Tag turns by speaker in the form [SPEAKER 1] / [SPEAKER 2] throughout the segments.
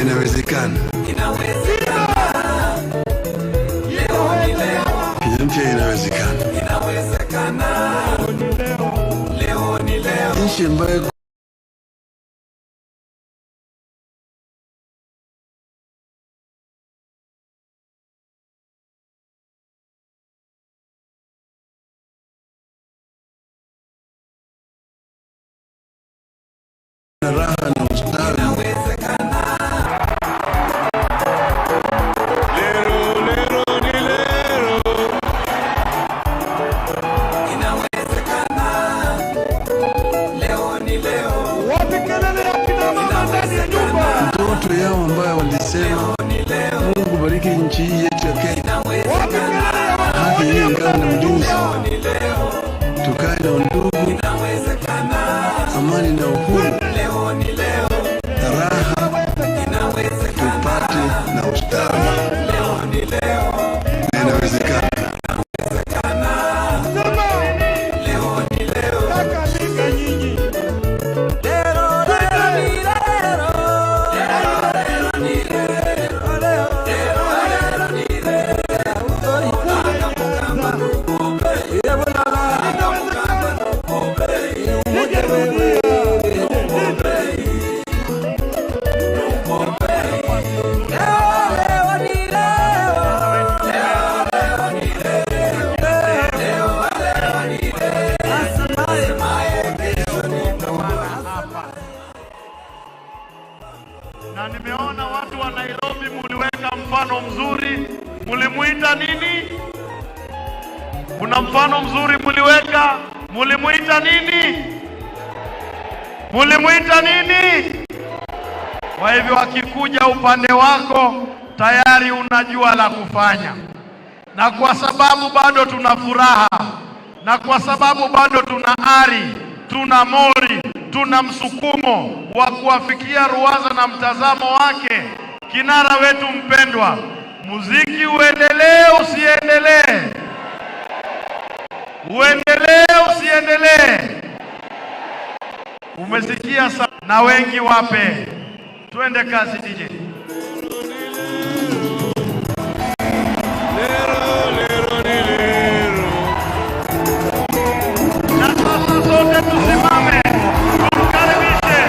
[SPEAKER 1] inawezekana. Leo ni leo. Kicc inawezekana. Leo ni leo. Nchi ambayo raha na ustawi. Inawezekana. Leo ni leo. Inawezekana. Leo ni leo. Wapi kelele ya kina mama ndani ya nyumba? Ndoto yao ambayo walisema Mungu bariki nchi hii yetu ya Kenya. Wapi kelele ya haki hii ngao na mjuzi. Tukae na undugu. Amani na uhuru. Leo ni leo. Raha tupate na ustawi. Leo ni leo. Inawezekana. Leo ni leo. Takalika nyinyi. Leo ni leo. Leo ni leo. Leo ni leo.
[SPEAKER 2] Na nimeona watu wa Nairobi muliweka mfano mzuri. Mulimuita nini? Kuna mfano mzuri muliweka. Mulimuita nini? Mulimuita nini? Kwa hivyo wakikuja upande wako tayari unajua la kufanya. Na kwa sababu bado tuna furaha, na kwa sababu bado tuna ari, tuna mori, tuna msukumo wa kuwafikia ruwaza na mtazamo wake kinara wetu mpendwa, muziki uendelee usiendelee? Uendelee usiendelee? Umesikia na wengi wape. Twende kazi DJ. Na sasa sote tusimame. Tumkaribishe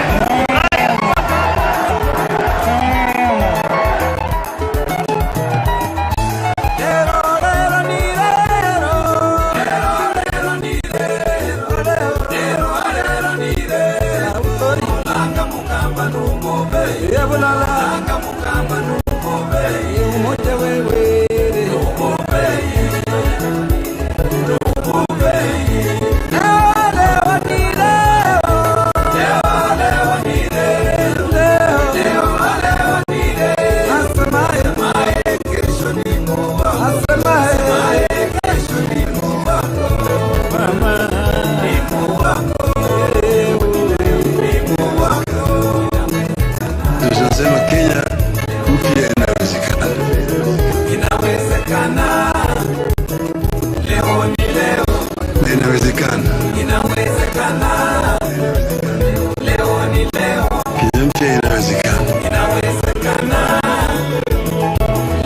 [SPEAKER 1] Kenya mpya inawezekana.
[SPEAKER 3] Inawezekana. Leo ni leo.
[SPEAKER 1] Inawezekana.
[SPEAKER 3] Inawezekana. Leo ni leo.
[SPEAKER 1] Kicc inawezekana.
[SPEAKER 3] Inawezekana.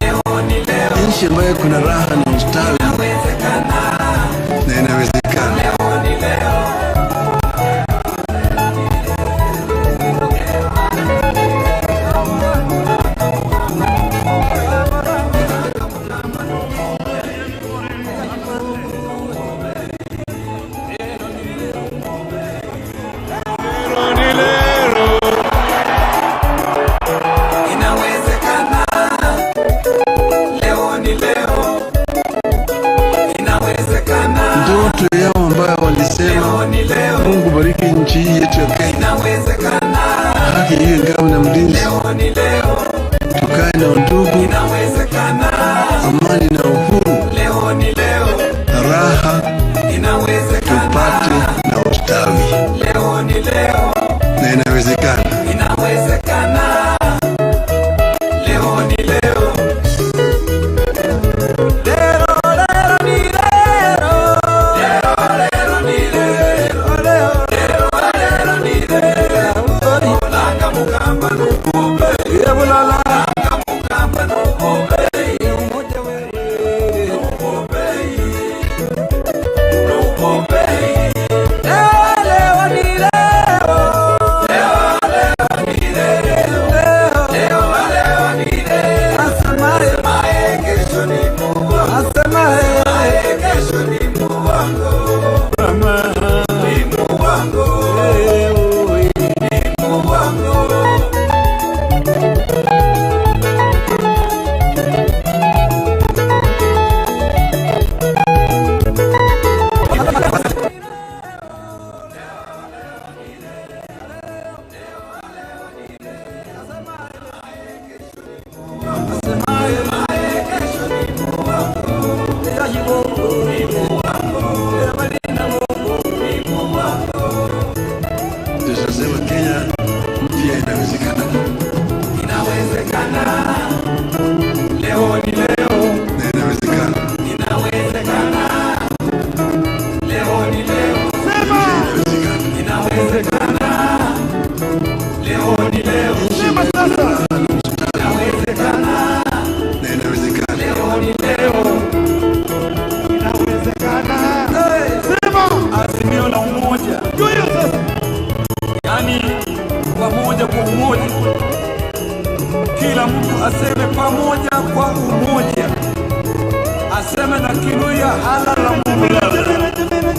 [SPEAKER 3] Leo ni leo.
[SPEAKER 1] Nchi ambayo kuna raha na ustawi.
[SPEAKER 3] Inawezekana.
[SPEAKER 1] Na inawezekana.
[SPEAKER 3] Leo ni leo.
[SPEAKER 1] Ndoto yao ambayo walisema Mungu bariki nchi hii yetu ya Kenya. Haki hiyo ngao na mlinzi. Tukae na undugu. Amani na uhuru. Raha tupate na ustawi. Na inawezekana.
[SPEAKER 3] Inawezekana. Leo ni leo. Kamba
[SPEAKER 4] moja, kila mtu aseme pamoja kwa umoja, aseme na Kiluya halala Mungu.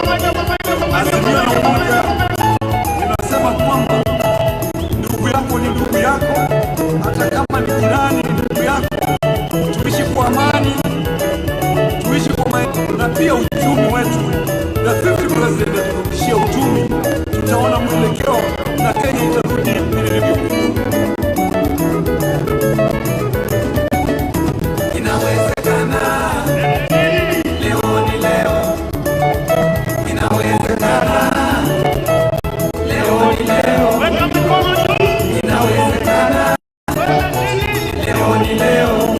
[SPEAKER 4] Azimio la umoja linasema kwamba ndugu yako ni ndugu yako, hata kama ni jirani ni ndugu yako. Tuishi kwa amani, tuishi kwa maendeleo, na pia uchumi wetu na 50% aturudishia uchumi, tutaona mwelekeo na Kenya itarudi vile ilivyokuwa.
[SPEAKER 3] Inawezekana, leo ni leo. Inawezekana, leo ni leo. Inawezekana, leo ni leo.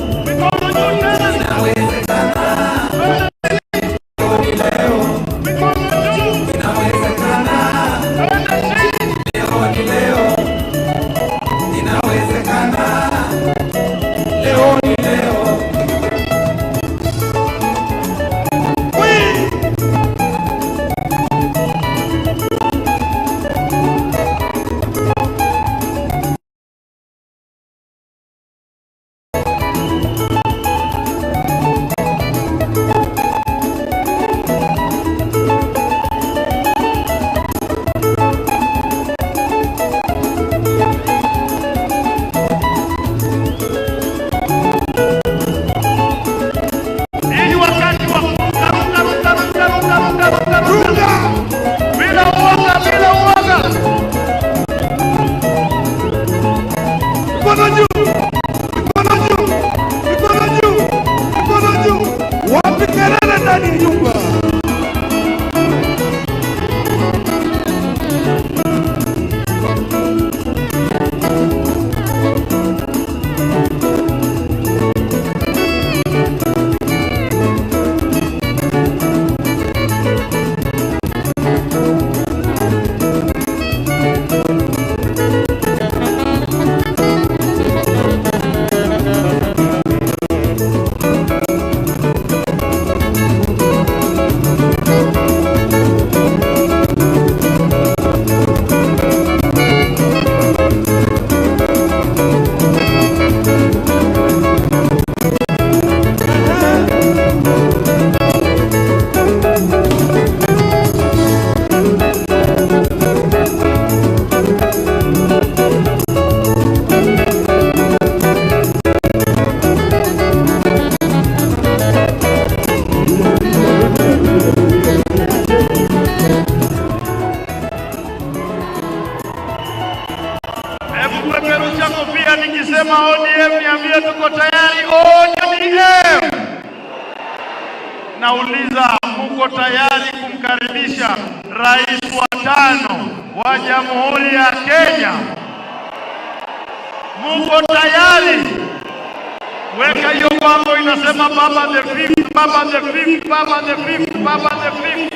[SPEAKER 2] Nikisema ODM niambie tuko tayari. ODM, nauliza muko tayari kumkaribisha rais wa 5 wa Jamhuri ya Kenya? Muko tayari? Weka hiyo bango inasema baba the fifth, baba the fifth, baba the fifth, baba the fifth.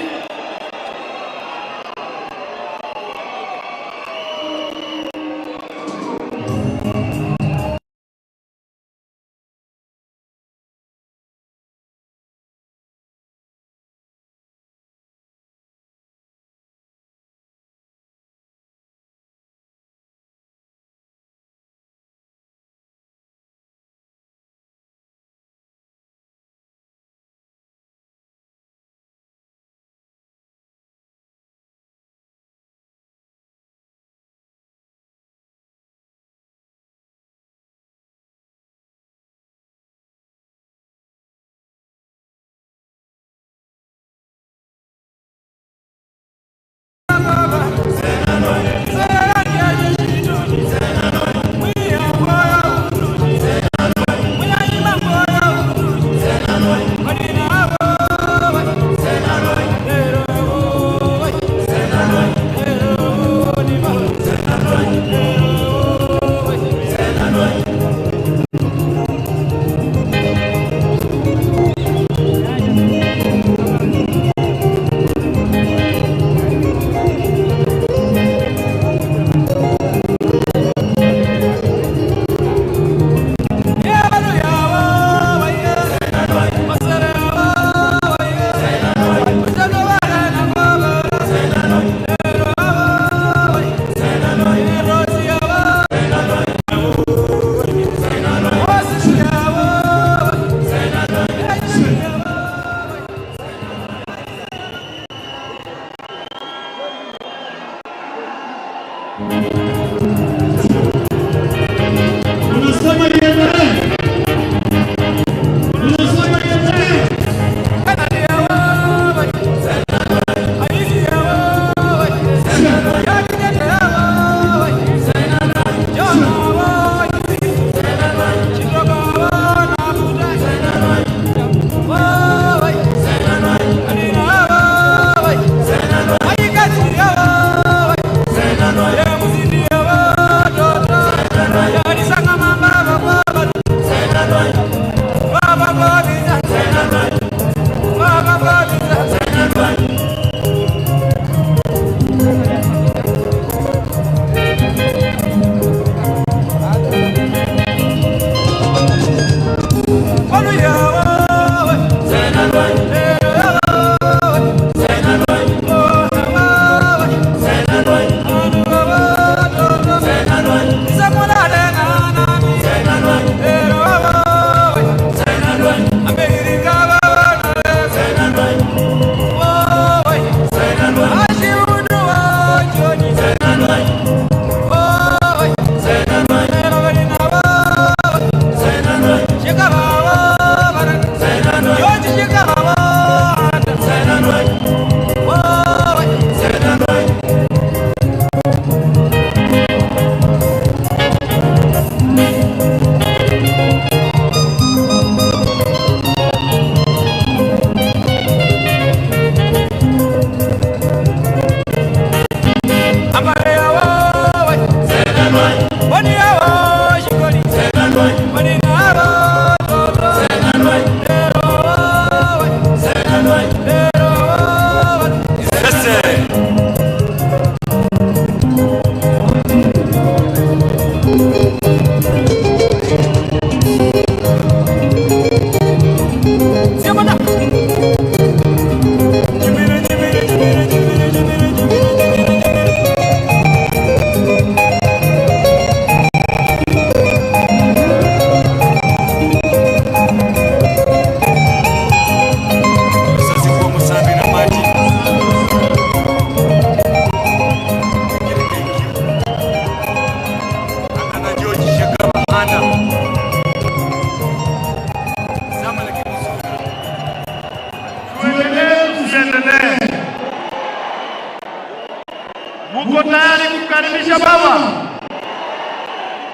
[SPEAKER 2] Tuko tayari kukaribisha baba.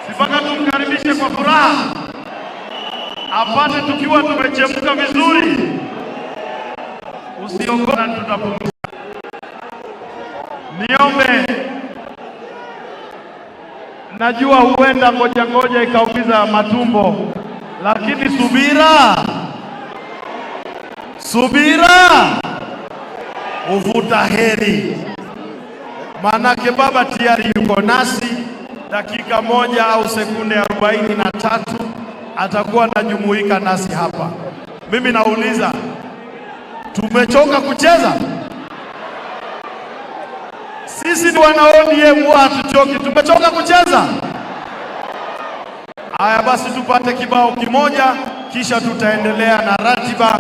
[SPEAKER 2] Sipaka tumkaribishe kwa furaha. Apate tukiwa tumechemka vizuri. Usiongope na tutapumzika. Niombe, najua huenda ngoja ikaumiza matumbo, lakini subira uvuta heri. Manake baba tayari yuko nasi, dakika 1 au sekunde 43 atakuwa anajumuika nasi hapa. Mimi nauliza, tumechoka kucheza? Sisi ni wana ODM, hatuchoki. Tumechoka kucheza? Haya basi, tupate kibao kimoja kisha tutaendelea na ratiba.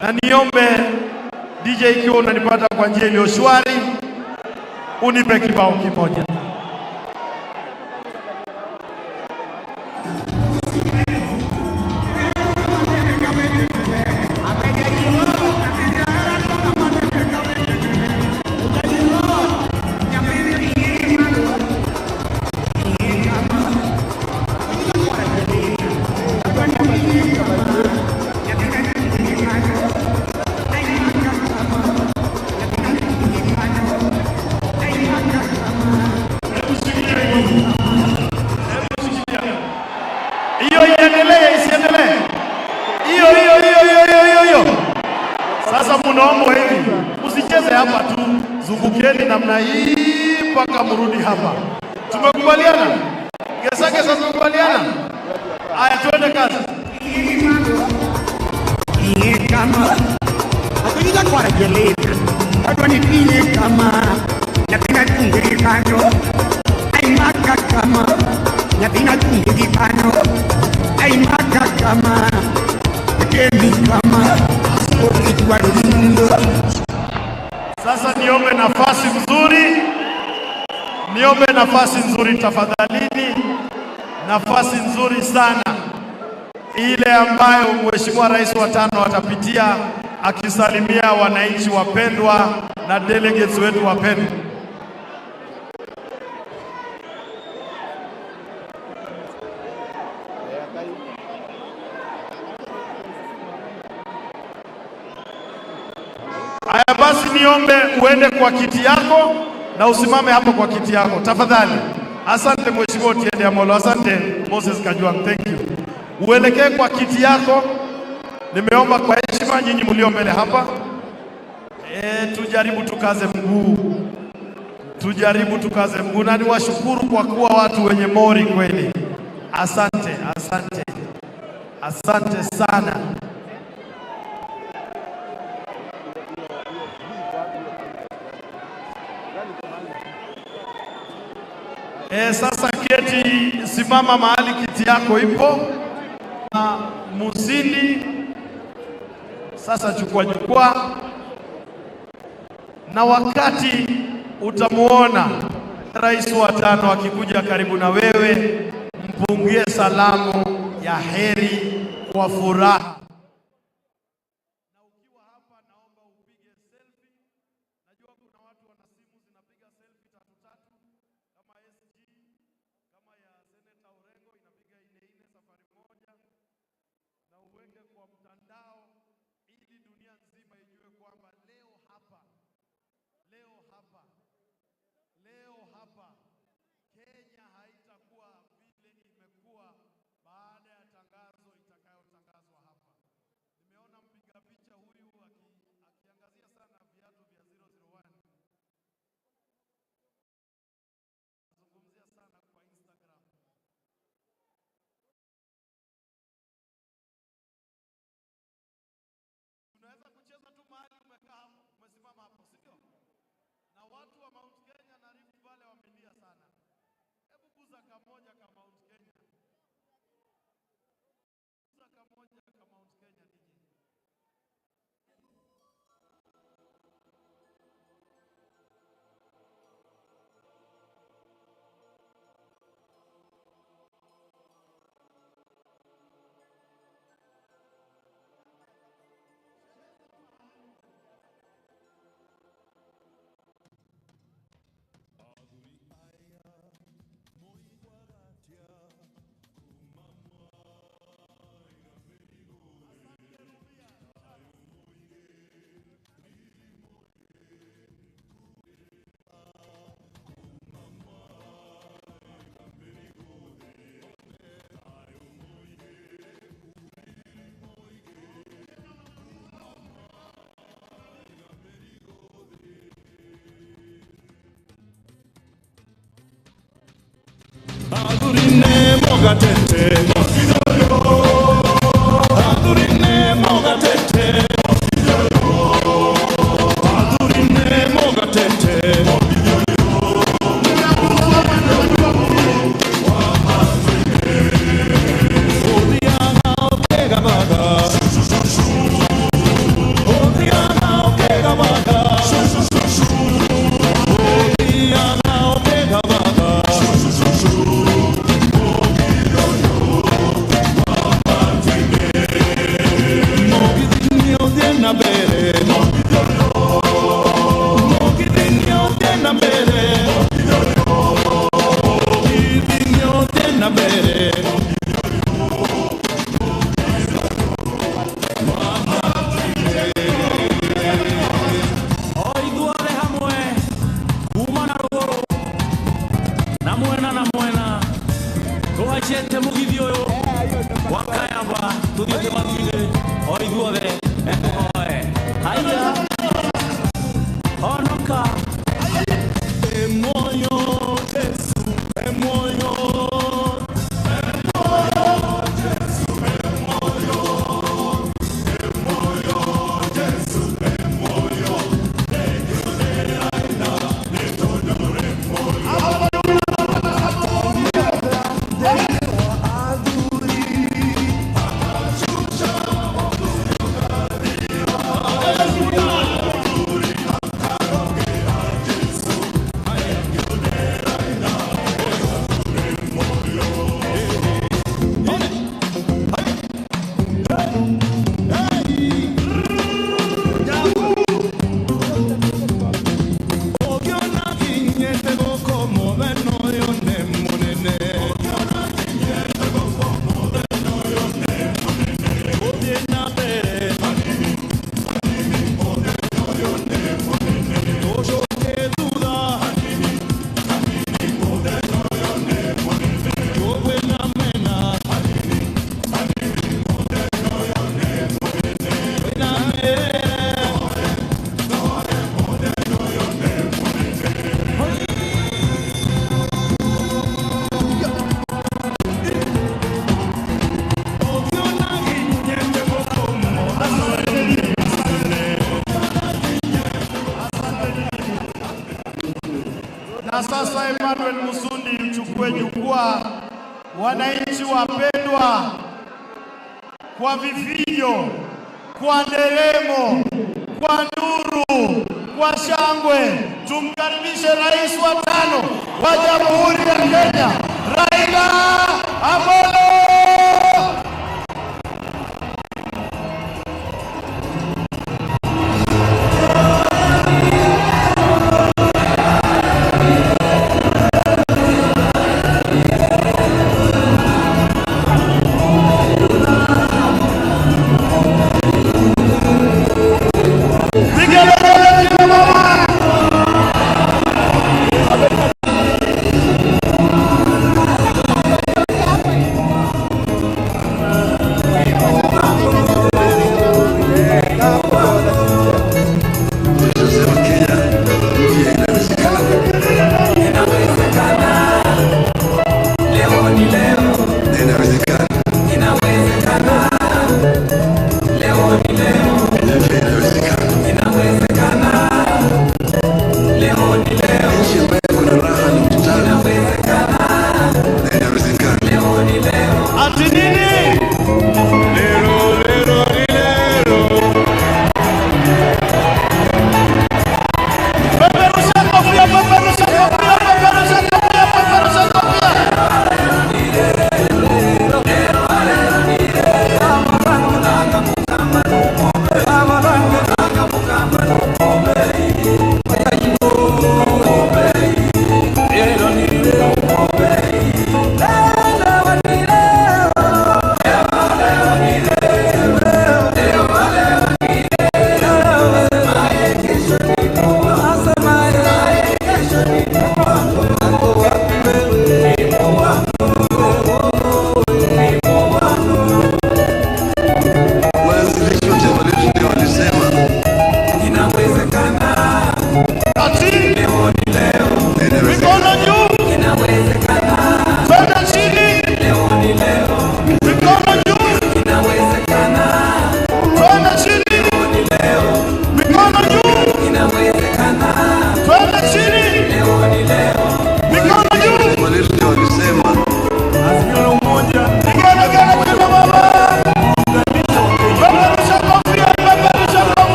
[SPEAKER 2] Na niombe DJ, ikiwa unanipata kwa njia iliyo shwari, unipe kibao kimoja. Sasa munaomba hivi, usicheze hapa tu, zungukeni namna hii mpaka mrudi hapa. Tumekubaliana? Gesa tumekubaliana? Haya, twende kazi.
[SPEAKER 5] Kama hakika kwa jeleka watu nipige kama napenda tungikano aimaka kama napenda tungikano aimaka kama kemi kama kwa rundo.
[SPEAKER 2] Sasa niombe nafasi nzuri tafadhalini, nafasi nzuri sana, ile ambayo Mheshimiwa Rais wa 5 atapitia akisalimia wananchi wapendwa na delegates wetu wapendwa. Haya basi, niombe uende kwa kiti yako na usimame hapo kwa kiti yako tafadhali. Asante Mheshimiwa Otiende Amolo, asante Moses Kajwang, thank you. Uelekee kwa kiti yako. Nimeomba kwa heshima nyinyi mlio mbele hapa, tujaribu tukaze mguu, na niwashukuru kwa kuwa watu wenye mori kweli. Asante sana. Sasa keti, simama mahali kiti yako ipo. Musindi sasa chukua jukwaa, na wakati utamuona Rais wa 5 akikuja karibu na wewe, mpungie salamu ya heri kwa furaha. Na ukiwa hapa, naomba upige selfie. Najua kuna watu wana simu zinapiga selfie 3 kama SG, kama ya Senator Orengo inapiga 4 safari moja, na uweke kwa mtandao ili dunia nzima ijue kwamba leo hapa Kenya haitakuwa vile imekuwa baada ya tangazo itakayotangazwa hapa. Nimeona mpiga picha huyu akiangazia sana viatu vya 001. Nazungumzia sana kwa Instagram. Unaweza kucheza tu mahali umekaa, umesimama hapo, sio? Na watu wa Mount Kenya na Rift Valley wamelia sana. Hebu buza kamoja ka Mount Kenya. Buza kamoja ka Mount Kenya DJ. Na sasa Emmanuel Musundi uchukue jukwaa. Wananchi wapendwa, kwa vifijo, kwa nderemo, kwa nduru, kwa shangwe, tumkaribishe rais wa 5 wa Jamhuri ya Kenya, Raila Amolo.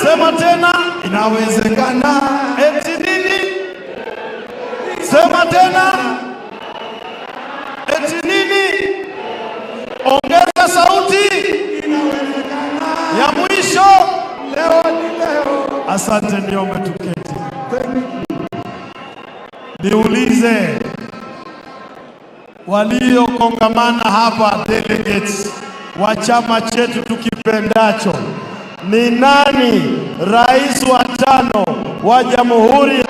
[SPEAKER 2] Sema tena, inawezekana. Eti nini? Sema tena. Eti nini? Ongeza sauti. Inawezekana. Ya mwisho. Leo ni leo. Asante, niombe tuketi. Niulize walio kongamana hapa, delegates wa chama chetu tukipendacho, ni nani rais wa 5 wa jamhuri?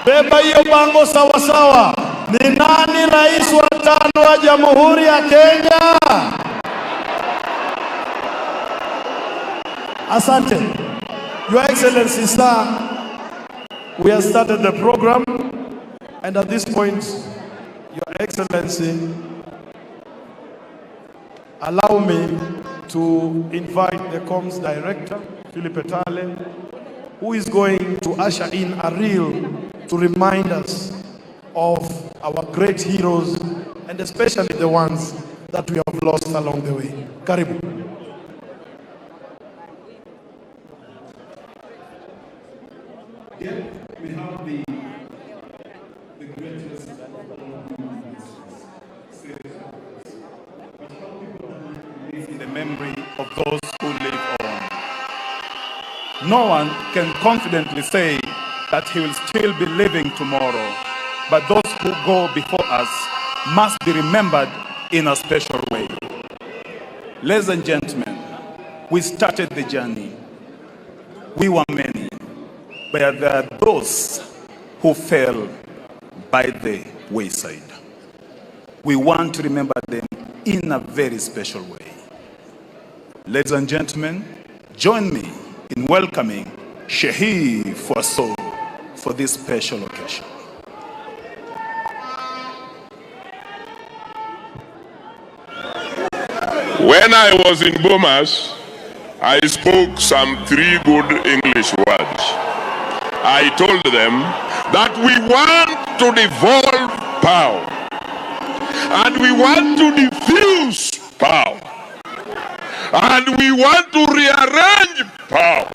[SPEAKER 2] Beba hiyo bango sawa sawa. Ni nani rais wa 5 wa jamhuri ya Kenya? Asante. Your Excellency, sir, we have started the program, and at this point, Your Excellency, allow me to invite the comms director, Philip Etale, who is going to usher in a reel to remind us of our great heroes, and especially the ones that we have lost along the way. Karibu.
[SPEAKER 6] We have the greatest in the memory of those who live on. No one can confidently say that he will still be living tomorrow, but those who go before us must be remembered in a special way. Ladies and gentlemen, we started the journey. We were many, but there are those who fell by the wayside. We want to remember them in a very special way. Ladies and gentlemen, join me in welcoming Shehi Fwaso for this special occasion.
[SPEAKER 7] When I was in Bomas, I spoke some 3 good English words. I told them that we want to devolve power and we want to diffuse power and we want to rearrange power.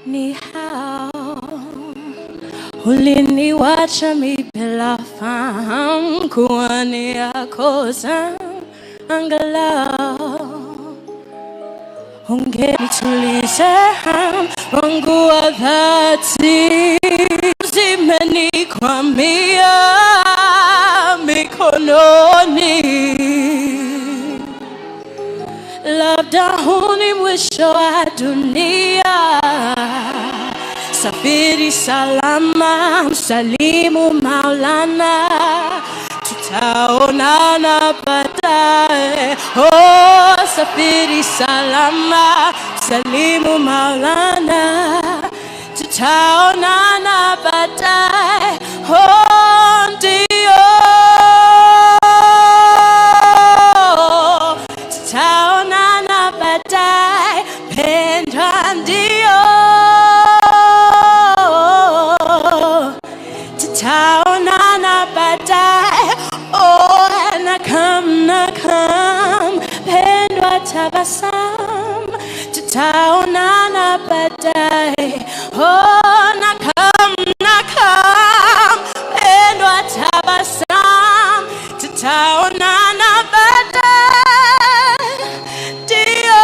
[SPEAKER 8] Ni hao uliniwacha bila fahamu kuwa ni yakosa, angalau ungenituliza wangu wa dhati. Zimenikwamia mikononi, labda huu ni mwisho wa dunia. Safiri salama, msalimu Maulana, tutaonana baadaye. Oh, safiri salama, msalimu Maulana, tutaonana baadaye. Oh, ndio, tutaonana baadaye, pendwa, ndio, tutaonana baadaye. Oh, nakam, pendwa, tabasam, tutaonana baadaye. Oh, nakam, pendwa, tabasam, tutaonana baadaye. Ndio,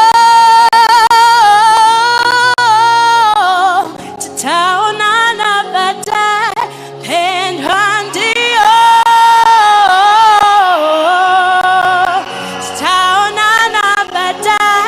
[SPEAKER 8] tutaonana baadaye, pendwa, ndio, tutaonana baadaye.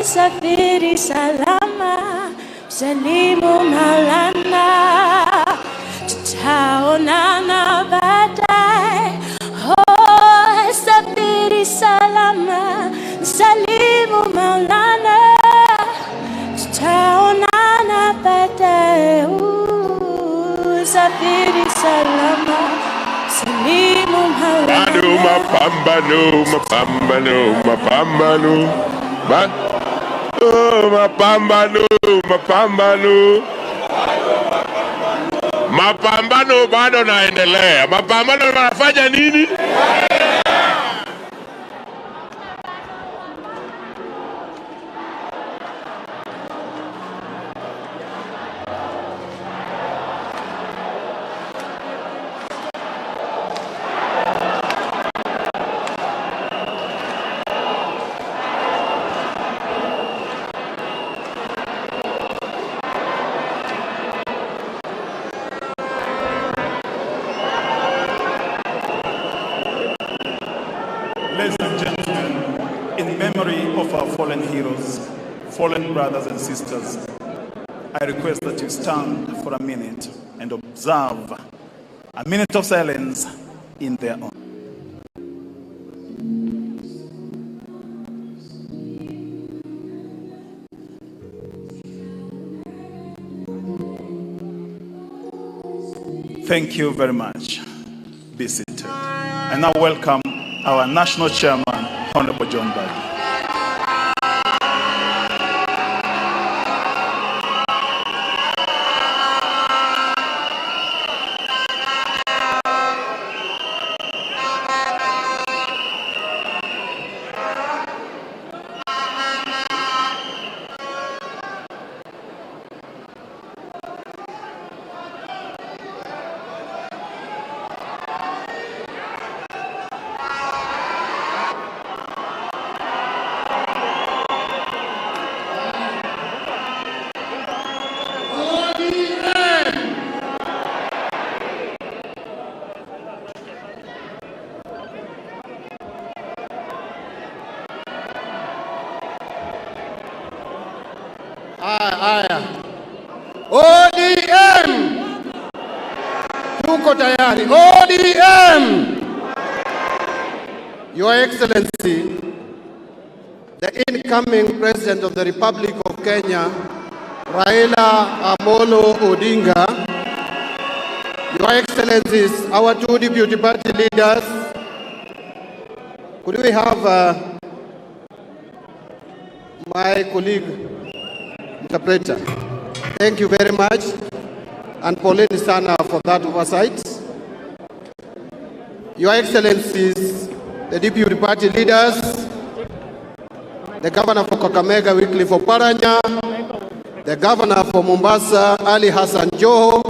[SPEAKER 8] safiri salama, salimu Maulana, tutaonana baadaye. Oh, safiri salama, salimu Maulana, tutaonana baadaye. Safiri salama, salimu Maulana.
[SPEAKER 7] Mapambano, mapambano, mapambano. Mapambano, mapambano. Mapambano bado naendelea. Mapambano wanafanya nini?
[SPEAKER 6] Ladies and gentlemen, in memory of our fallen heroes, fallen brothers and sisters, I request that you stand for a minute and observe a minute of silence in their honor. Thank you very much. Be seated. I now welcome our National Chairman, Honorable John Badi.
[SPEAKER 5] ODM! Tuko tayari. ODM! Your Excellency, the incoming President of the Republic of Kenya, Raila Amolo Odinga, Your Excellencies, our two deputy party leaders, could we have my colleague, interpreter? Thank you very much, and poleni sana for that oversight. Your Excellencies, the deputy party leaders, the governor for Kakamega, Wycliffe Oparanya, the governor for Mombasa, Ali Hassan Joho,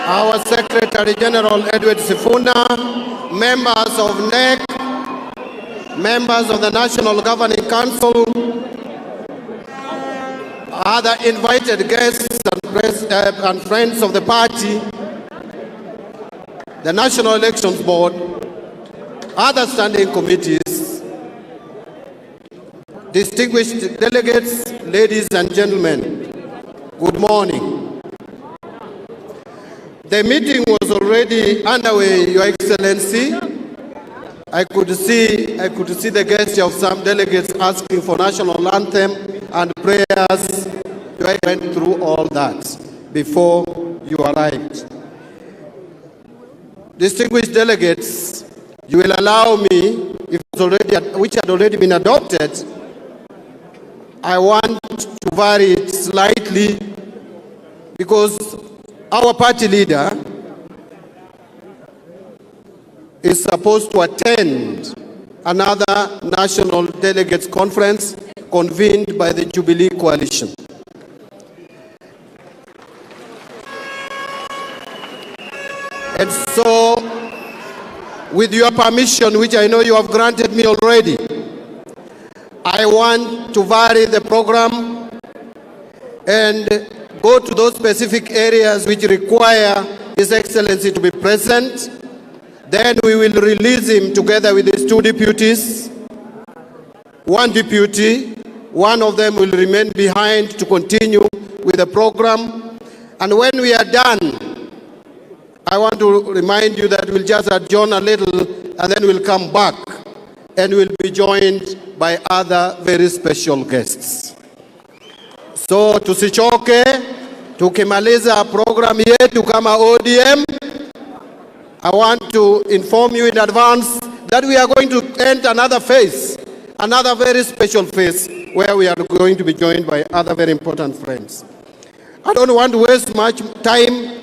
[SPEAKER 5] our Secretary General Edward Sifuna, members of NEC, members of the National Governing Council, other invited guests and friends of the party, the National Elections Board, other standing committees, distinguished delegates, ladies and gentlemen, good morning. The meeting was already underway, Your Excellency. I could see the gesture of some delegates asking for national anthem and prayers. I went through all that before you arrived. Distinguished delegates, you will allow me, if it's already, which had already been adopted, I want to vary it slightly because our party leader is supposed to attend another national delegates conference convened by the Jubilee coalition. And so, with your permission, which I know you have granted me already, I want to vary the program and go to those specific areas which require His Excellency to be present, Then we will release him together with his 2 deputies. 1 deputy, one of them will remain behind to continue with the program. And when we are done, I want to remind you that we'll just adjourn a little and then we'll come back and we'll be joined by other very special guests. So tusichoke, tukimaliza program yetu kama ODM, I want to inform you in advance that we are going to enter another phase, another very special phase where we are going to be joined by other very important friends. I don't want to waste much time.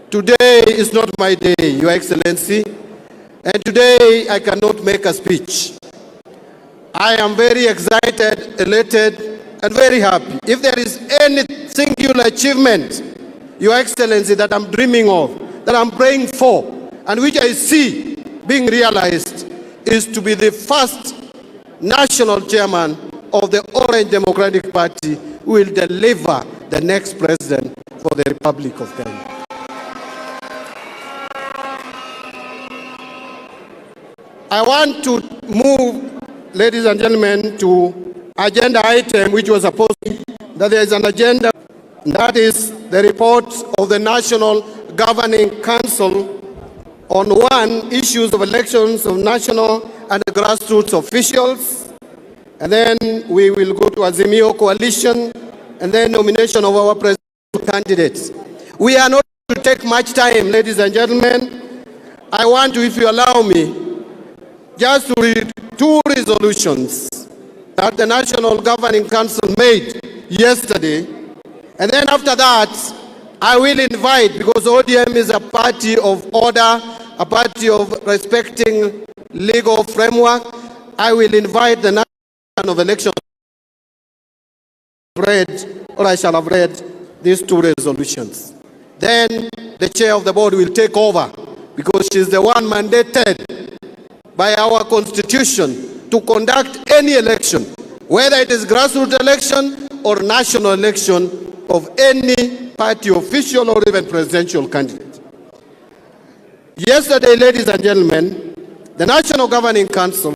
[SPEAKER 5] Today is not my day, Your Excellency, and today I cannot make a speech. I am very excited, elated, and very happy. If there is any singular achievement, Your Excellency, that I'm dreaming of, that I'm praying for, and which I see being realized, is to be the first national chairman of the Orange Democratic Party who will deliver the next president for the Republic of Kenya. I want to move, ladies and gentlemen, to agenda item which was supposed that there is an agenda, that is the report of the National Governing Council on 1, issues of elections of national and grassroots officials, and then we will go to Azimio coalition, and then nomination of our presidential candidates. We are not going to take much time, ladies and gentlemen. I want to, if you allow me, just to read 2 resolutions that the National Governing Council made yesterday, and then after that, I will invite, because ODM is a party of order, a party of respecting legal framework, I will invite the National of Elections I shall have read these 2 resolutions. Then the chair of the board will take over, because she is the one mandated by our constitution to conduct any election, whether it is grassroots election or national election of any party official or even presidential candidate. Yesterday, ladies and gentlemen, the National Governing Council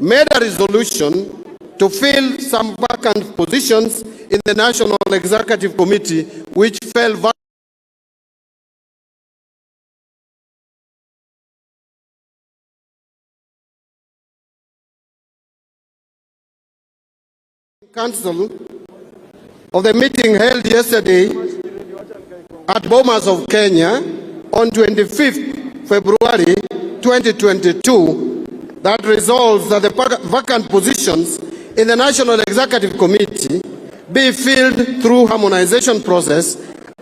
[SPEAKER 5] made a resolution to fill some vacant positions in the National Executive Committee, which fell vacant. Council of the meeting held yesterday at Bomas of Kenya on 25th February 2022 that resolves that the vacant positions in the National Executive Committee be filled through harmonization process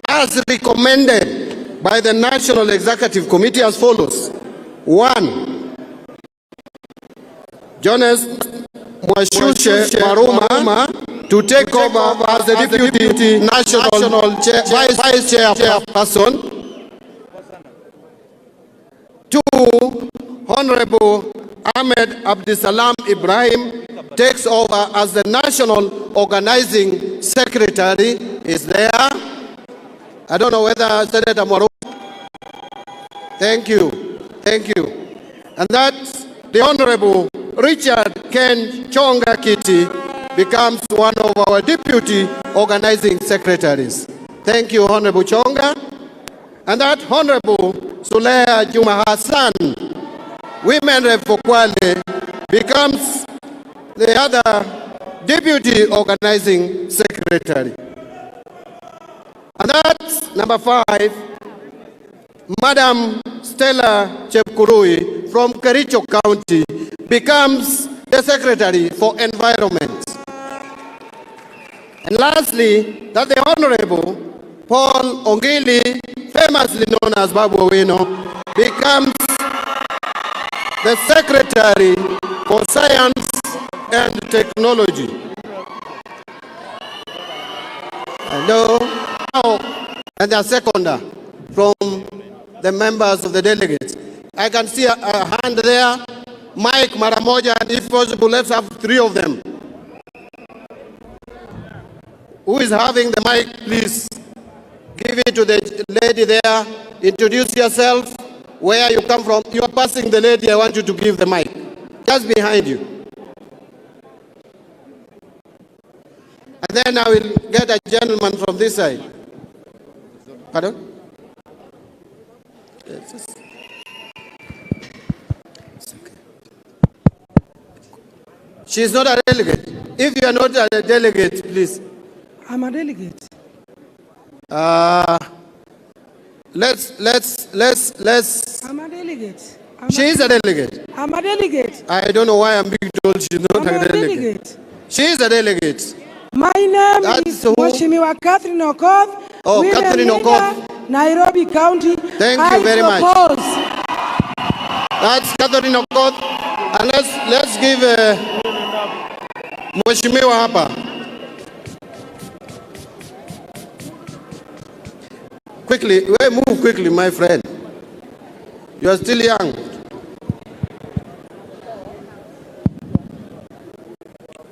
[SPEAKER 5] as recommended by the National Executive Committee as follows. 1. Jonas Mwashushe Maruma to take over as the Deputy National Vice Chairperson. 2. Honorable Ahmed Abdisalam Ibrahim takes over as the National Organizing Secretary. Is there? I don't know whether Senator Moro. Thank you. Thank you. And that the Honorable Richard Ken Chonga Kiti becomes one of our Deputy Organizing Secretaries. Thank you, Honorable Chonga. And that Honorable Suleha Juma Hassan, Women Rep for Kwale, becomes the other Deputy Organizing Secretary. And that's number 5, Madam Stella Chepkurui from Kericho County becomes the Secretary for Environment. And lastly, that the Honorable Paul Ongili, famously known as Babu Owino, becomes the Secretary for Science and Technology. Hello. And the seconder from the members of the delegates. I can see a hand there. Mike Maramoja, and if possible, let's have 3 of them. Who is having the mic, please? Give it to the lady there. Introduce yourself. where you come from. You are passing the lady. I want you to give the mic. Just behind you. And then I will get a gentleman from this side. Pardon? Yes. She is not a delegate. If you are not a delegate, please.
[SPEAKER 9] I'm a delegate.
[SPEAKER 5] Let's.
[SPEAKER 9] I'm a delegate.
[SPEAKER 5] She is a delegate.
[SPEAKER 9] I'm a delegate.
[SPEAKER 5] I don't know why I'm being told she's not
[SPEAKER 9] I'm
[SPEAKER 5] a delegate. She is a delegate.
[SPEAKER 9] My name
[SPEAKER 5] That's
[SPEAKER 9] is
[SPEAKER 5] who?
[SPEAKER 9] Mheshimiwa Catherine Okoth.
[SPEAKER 5] Oh,
[SPEAKER 9] Women
[SPEAKER 5] Catherine
[SPEAKER 9] leader,
[SPEAKER 5] Okoth.
[SPEAKER 9] Nairobi County.
[SPEAKER 5] Thank you very much. That's Catherine Okoth. And let's give Mheshimiwa hapa. Quickly, move quickly, my friend. You are still young.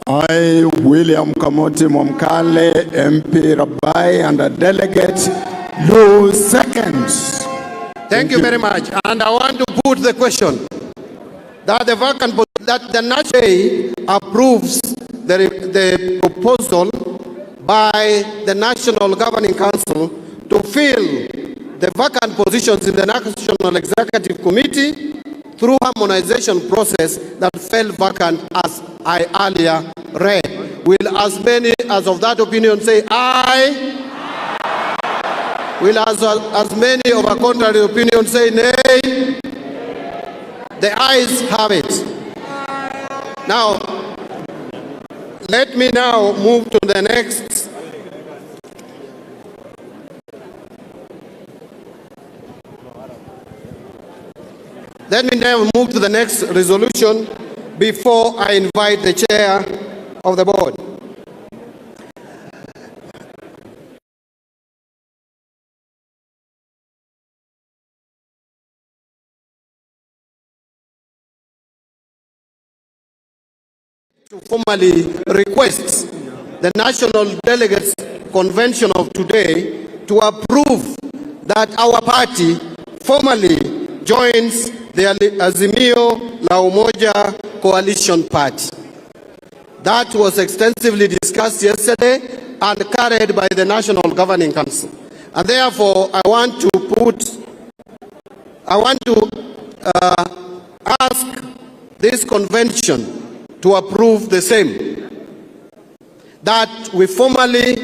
[SPEAKER 4] I, William Kamoti Momkale, MP Rabai, and a delegate, Lou seconds.
[SPEAKER 5] Thank you very much. And I want to put the question that the vacant that the National approves the proposal by the National Governing Council to fill the vacant positions in the National Executive Committee through harmonization process that fell vacant as I earlier read. Will as many as of that opinion say aye? Will as many of a contrary opinion say nay? The ayes have it. Now, let me now move to the next. Let me now move to the next resolution before I invite the chair of the board. To formally request the National Delegates Convention of today to approve that our party formally joins the Azimio la Umoja Coalition Party. That was extensively discussed yesterday and carried by the National Governing Council. And therefore, I want to ask this convention to approve the same, that we formally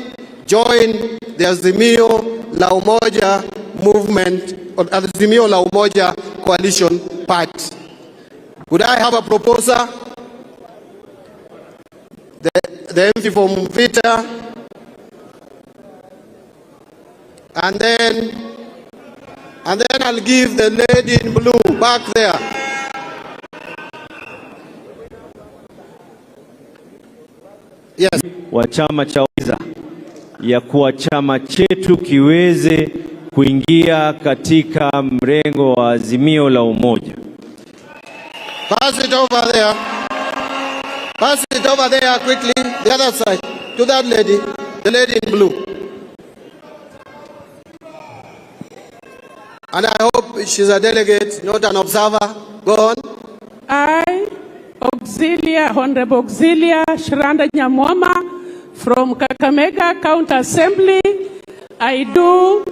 [SPEAKER 5] join the Azimio la Umoja movement, or Azimio la Umoja Coalition Party. Would I have a proposer? The MP from Vita, and then I'll give the lady in blue back there. Yes.
[SPEAKER 10] Wa chama cha Wiza ya kuwa chama chetu kiweze kuingia katika mrengo wa Azimio la Umoja.
[SPEAKER 5] Pass it over there. Pass it over there quickly. The other side. To that lady. The lady in blue. And I hope she's a delegate, not an observer. Go on.
[SPEAKER 9] Honorable Auxilia Shiranda Nyamwama from Kakamega County Assembly. I do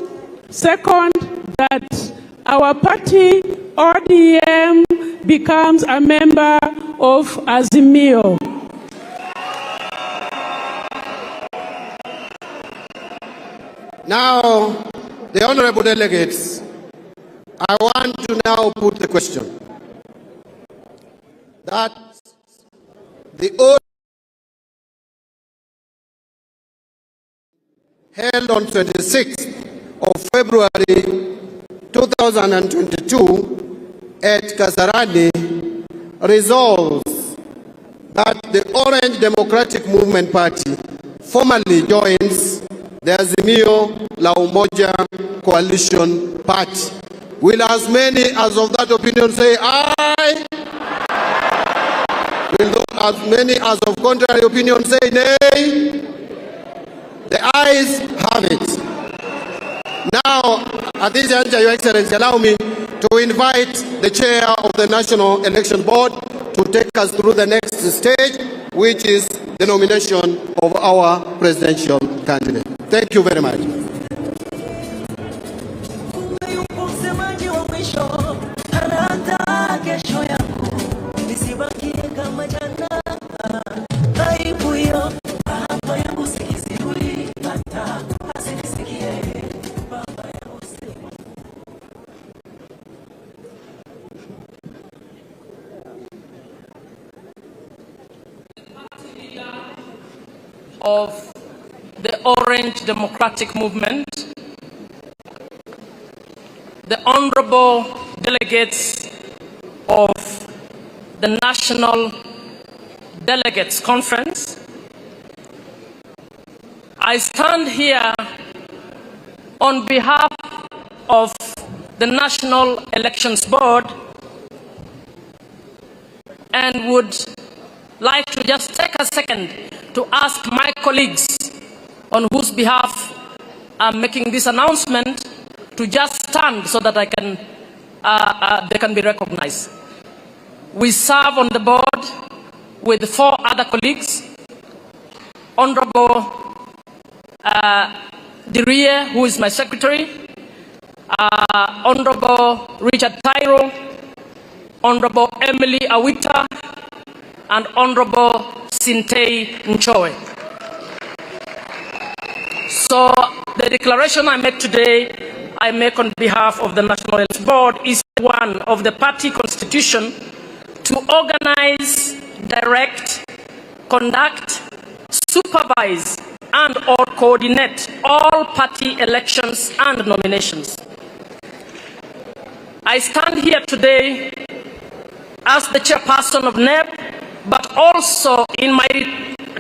[SPEAKER 9] second that our party, ODM, becomes a member of Azimio.
[SPEAKER 5] Now, the honorable delegates, I want to now put the question that the oath held on 26th of February 2022 at Kasarani resolves that the Orange Democratic Movement Party formally joins the Azimio la Umoja Coalition Party. Will as many as of that opinion say aye? Will as many as of contrary opinion say nay? The ayes have it. Now, at this juncture, Your Excellency, allow me to invite the chair of the National Election Board to take us through the next stage, which is the nomination of our presidential candidate. Thank you very much.
[SPEAKER 11] Of the Orange Democratic Movement, the honorable delegates of the National Delegates Conference, I stand here on behalf of the National Elections Board and would like to just take a second to ask my colleagues on whose behalf I'm making this announcement to just stand so that they can be recognized. We serve on the board with 4 other colleagues, Honorable Dirie, who is my secretary, Honorable Richard Tyro, Honorable Emily Awita, and Honorable Sintei Nchoe. So the declaration I make today, I make on behalf of the National Elections Board, is one of the party constitution to organize, direct, conduct, supervise, and or coordinate all party elections and nominations. I stand here today as the chairperson of NEB, but also in my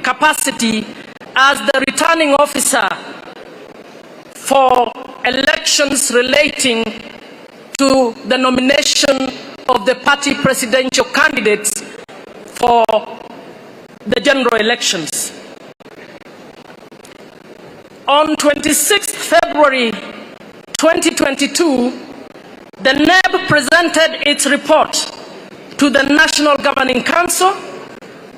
[SPEAKER 11] capacity as the returning officer for elections relating to the nomination of the party presidential candidates for the general elections. On 26th February 2022, the NEB presented its report to the National Governing Council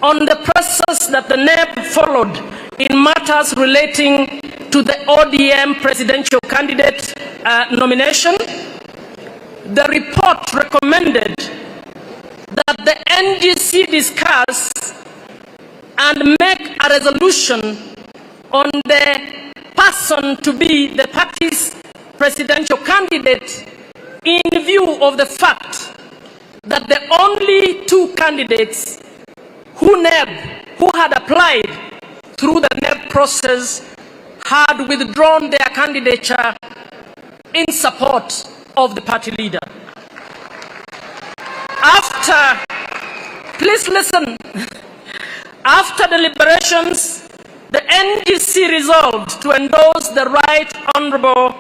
[SPEAKER 11] on the process that the NEB followed in matters relating to the ODM presidential candidate nomination. The report recommended that the NGC discuss and make a resolution on the person to be the party's presidential candidate in view of the fact that the only 2 candidates who had applied through the NEB process had withdrawn their candidature in support of the party leader. Please listen, after deliberations, the NGC resolved to endorse the Right Honorable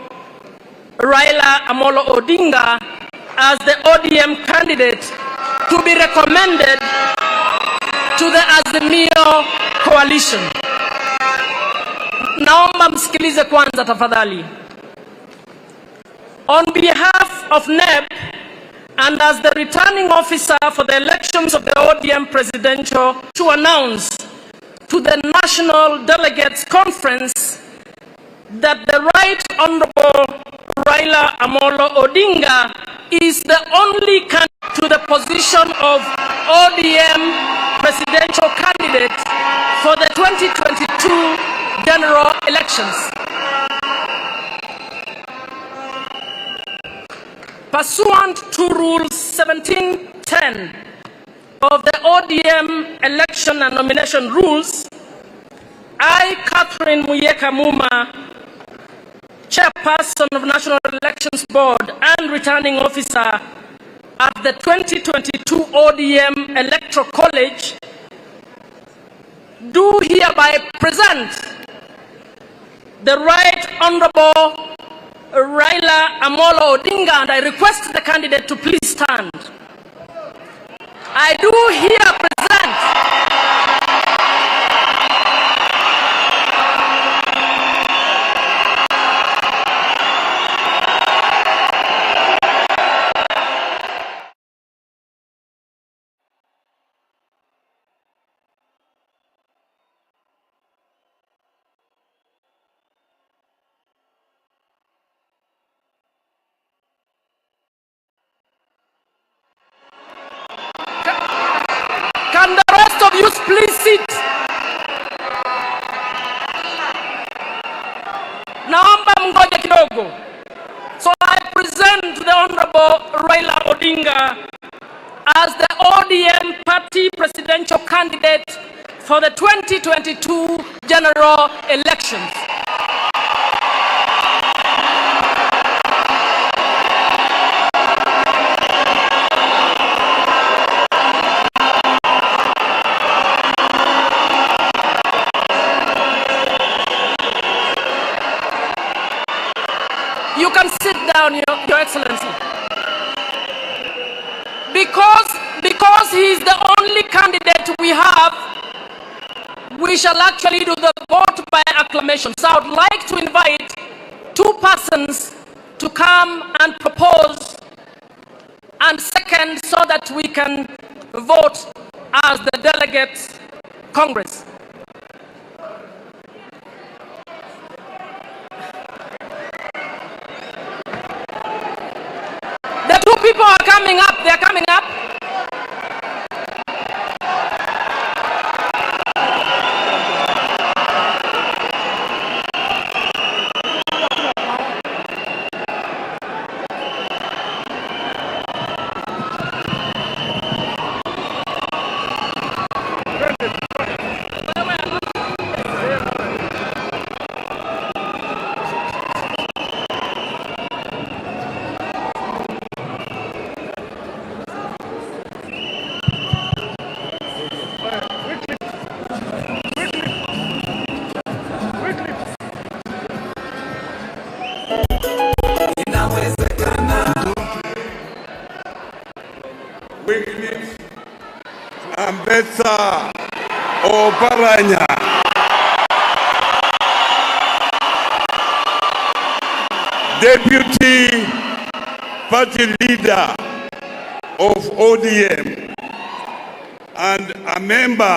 [SPEAKER 11] Raila Amolo Odinga as the ODM candidate to be recommended to the Azimio coalition. Naomba msikilize kwanza tafadhali. On behalf of NEB and as the returning officer for the elections of the ODM presidential, to announce to the National Delegates Conference that the Right Honorable Raila Amolo Odinga is the only candidate to the position of ODM presidential candidate for the 2022 general elections. Pursuant to Rule 1710 of the ODM election and nomination rules, I, Catherine Muyeka Muma, Chairperson of National Elections Board and Returning Officer at the 2022 ODM Electoral College, do hereby present the Right Honorable Raila Amolo Odinga, and I request the candidate to please stand. I do here present Can the rest of you please sit? Naomba mngoje kidogo. So I present the Honorable Raila Odinga as the ODM party presidential candidate for the 2022 general elections. You can sit down, Your Excellency. Because he is the only candidate we have, we shall actually do the vote by acclamation. So I would like to invite two persons to come and propose and second so that we can vote as the delegates Congress. The two people are coming up. They are coming up.
[SPEAKER 12] Ambetsa Oparanya. Deputy party leader of ODM and a member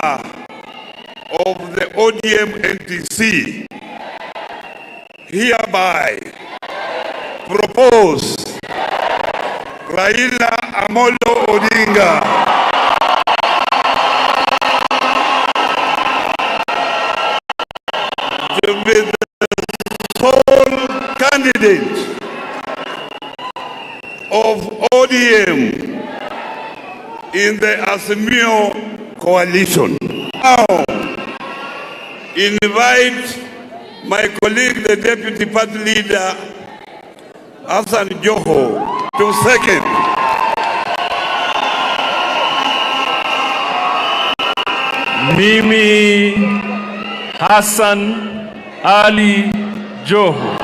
[SPEAKER 12] of the ODM NTC hereby propose Raila Amolo Odinga to be the sole candidate of ODM in the Azimio coalition. Now, invite my colleague, the deputy party leader, Hassan Joho, to second.
[SPEAKER 13] Mimi Hassan Ali Joho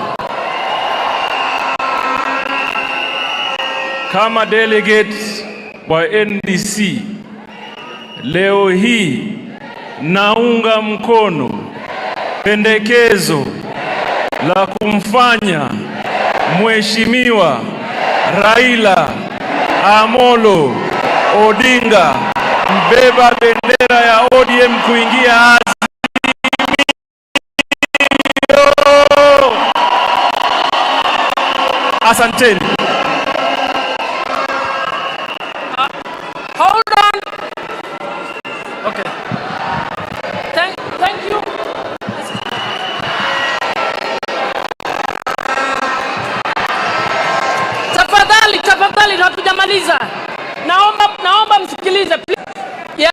[SPEAKER 13] kama delegate wa NDC leo hii naunga mkono pendekezo la kumfanya Mheshimiwa Raila Amolo Odinga mbeba bendera ya ODM kuingia Azimio. Asanteni.
[SPEAKER 11] Hold on. Okay. Thank you. Tafadhali hatujamaliza. Naomba msikilize. Yeah.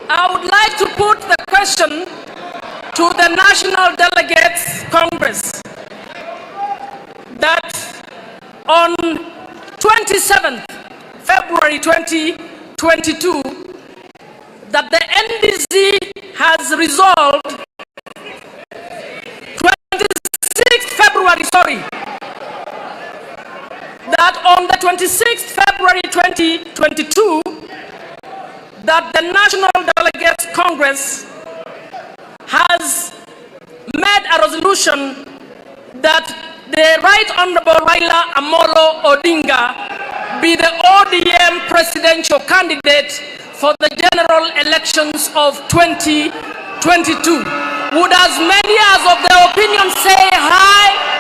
[SPEAKER 11] I would like to put the question to the National Delegates Congress that on 27th February 2022 that the NDC has resolved 26th February, that on the 26th February 2022 that the National Delegates Congress has made a resolution that the Right Honorable Raila Amolo Odinga be the ODM presidential candidate for the general elections of 2022. Would as many as of the opinion say aye?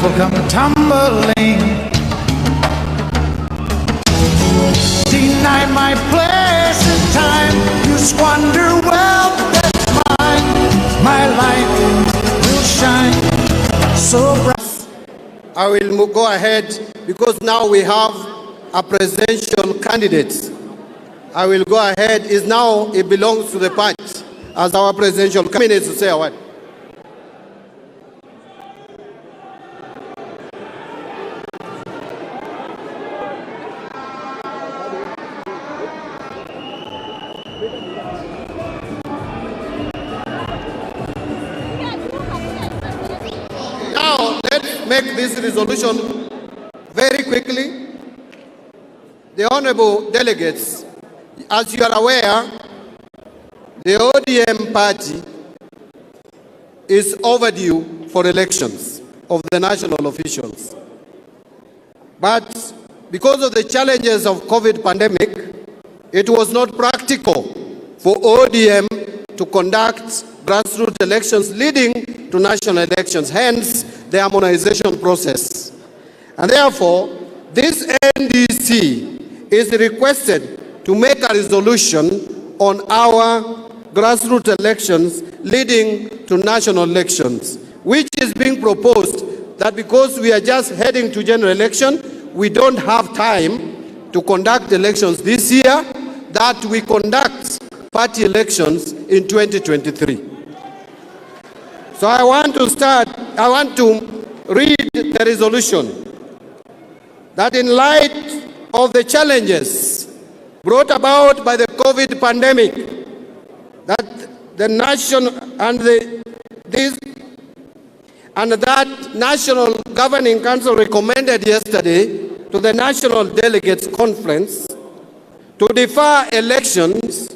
[SPEAKER 3] will come tumbling. Deny my place in time, you squander wealth that's mine. My light will shine so bright.
[SPEAKER 5] I will go ahead because now we have a presidential candidate. I will go ahead. It belongs to the party as our presidential candidate to say a word. Now, let's make this resolution very quickly. The honorable delegates, as you are aware, the ODM party is overdue for elections of the national officials. But because of the challenges of COVID pandemic, it was not practical for ODM to conduct grassroots elections leading to national elections, hence the harmonization process. And therefore, this NDC is requested to make a resolution on our grassroots elections leading to national elections, which is being proposed that because we are just heading to general election, we don't have time to conduct elections this year, that we conduct party elections in 2023. So I want to read the resolution that in light of the challenges brought about by the COVID pandemic, that the nation that National Governing Council recommended yesterday to the National Delegates Conference to defer elections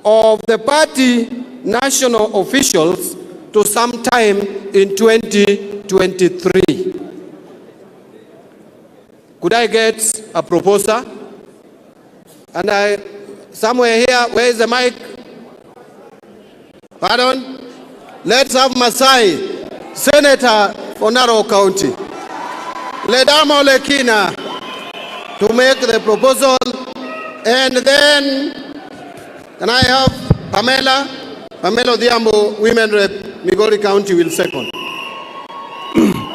[SPEAKER 5] of the party national officials to sometime in 2023. Could I get a proposer? And somewhere here, where is the mic? Pardon? Let's have Masai, Senator for Narok County. Ledama Olekina to make the proposal. And then, can I have Pamela Odhiambo, Women Rep, Migori County will second.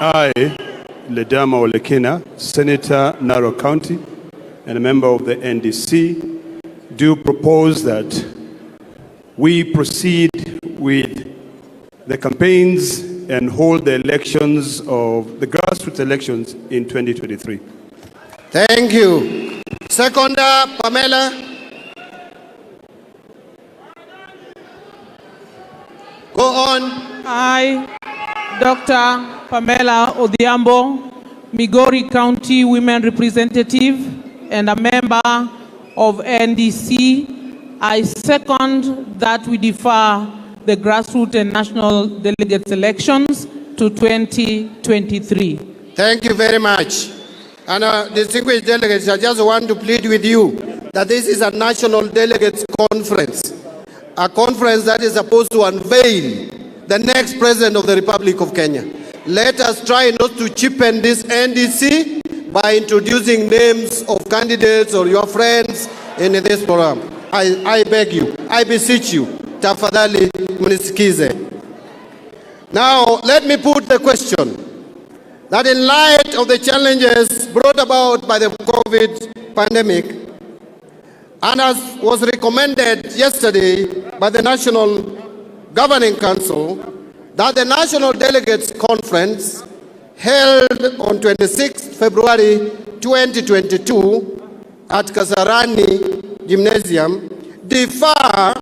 [SPEAKER 14] I, Ledama Olekina, Senator, Narok County, and a member of the NDC, do propose that we proceed with the campaigns and hold the elections of the grassroots elections in 2023.
[SPEAKER 5] Thank you. Seconder, Pamela. Go on.
[SPEAKER 9] I, Dr. Pamela Odhiambo, Migori County Women Representative and a member of NDC, I second that we defer the grassroots and national delegates elections to 2023.
[SPEAKER 5] Thank you very much. And distinguished delegates, I just want to plead with you that this is a national delegates conference, a conference that is supposed to unveil the next president of the Republic of Kenya. Let us try not to cheapen this NDC by introducing names of candidates or your friends in this program. I beg you, I beseech you, tafadhali munisikize. Now, let me put the question that in light of the challenges brought about by the COVID pandemic, and as was recommended yesterday by the National Governing Council, that the National Delegates Conference held on 26 February 2022 at Kasarani Gymnasium defer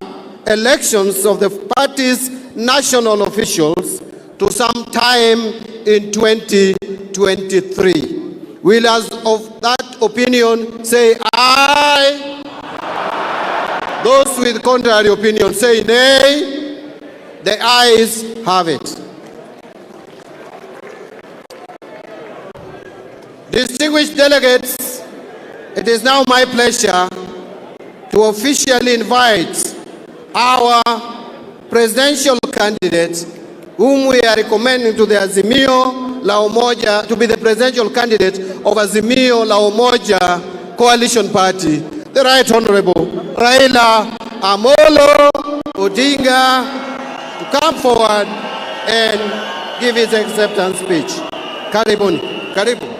[SPEAKER 5] elections of the party's national officials to some time in 2023. Will, as of that opinion, say aye? Those with contrary opinion say nay. The ayes have it. Distinguished delegates, it is now my pleasure to officially invite our presidential candidate, whom we are recommending to the Azimio la Umoja, to be the presidential candidate of Azimio la Umoja Coalition Party, the Right Honorable Raila Amolo Odinga, to come forward and give his acceptance speech. Karibuni. Karibu.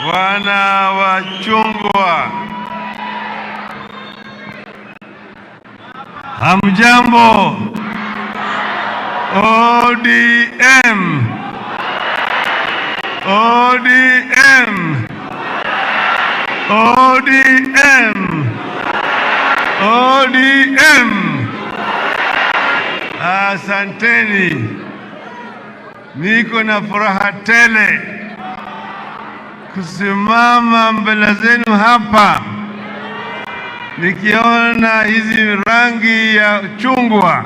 [SPEAKER 2] Wana wa chungwa, hamjambo. ODM, ODM, ODM, ODM. Asanteni, niko na furaha tele kusimama mbele zenu hapa nikiona hizi rangi ya chungwa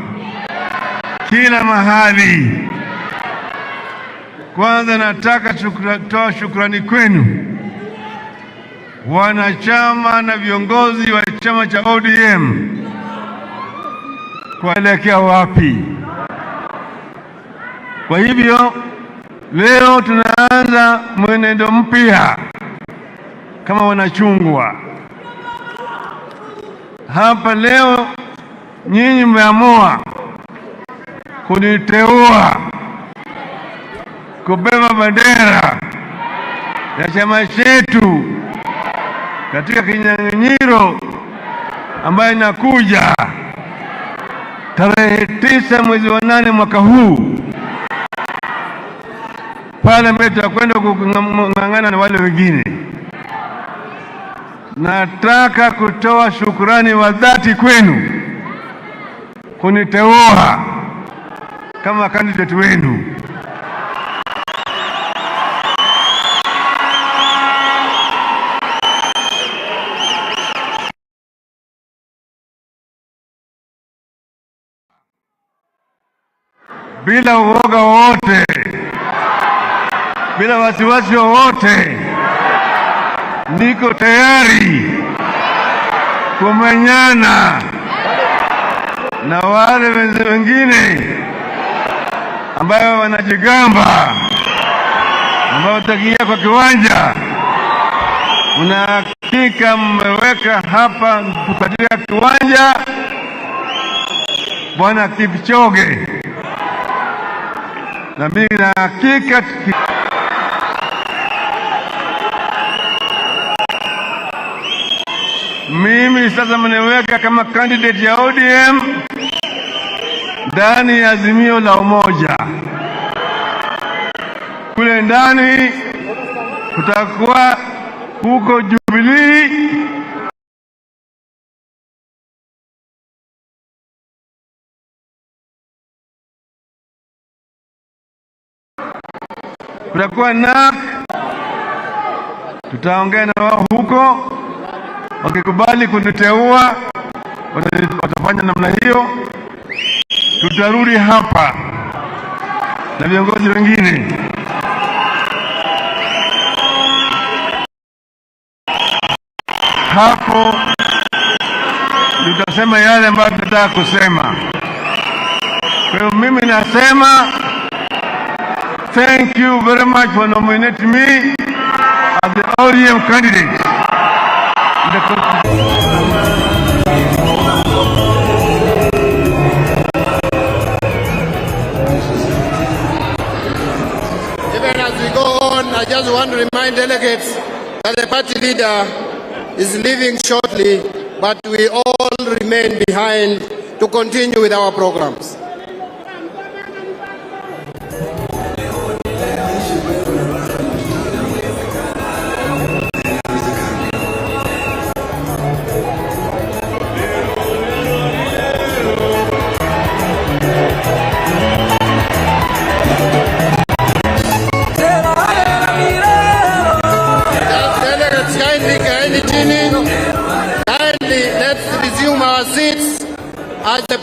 [SPEAKER 2] kila mahali. Kwanza nataka kutoa shukrani kwenu wanachama na viongozi wa chama cha ODM. Kuelekea wapi? Kwa hivyo leo tunaanza mwenendo mpya kama wanachungwa. Hapa leo nyinyi mmeamua kuniteua kubeba bendera ya chama chetu katika kinyang'anyiro ambayo inakuja tarehe 9 mwezi wa 8 mwaka huu. Pale mbele tutakwenda kung'ang'ana na wale wengine. Nataka kutoa shukrani wa dhati kwenu kuniteua kama candidate wenu. Bila uoga wote, bila wasiwasi wote, niko tayari kumenyana na wale wengine ambao wanajigamba, ambao watakia kwa kiwanja. Unahakika mmeweka hapa katika kiwanja Bwana Kipchoge, na mimi na hakika mimi sasa mnaweka kama candidate ya ODM ndani ya Azimio la Umoja. Kule ndani kutakuwa huko Jubilee, kutakuwa na tutaongea na wao huko. Wakikubali kuniteua watafanya namna hiyo. Tutarudi hapa na viongozi wengine. Hapo tutasema yale ambayo tunataka kusema. Kwa hiyo mimi nasema thank you very much for nominating me as the ODM candidate.
[SPEAKER 5] Even as we go on, I just want to remind delegates that the party leader is leaving shortly, but we all remain behind to continue with our programs. Kindly, let's resume our seats as the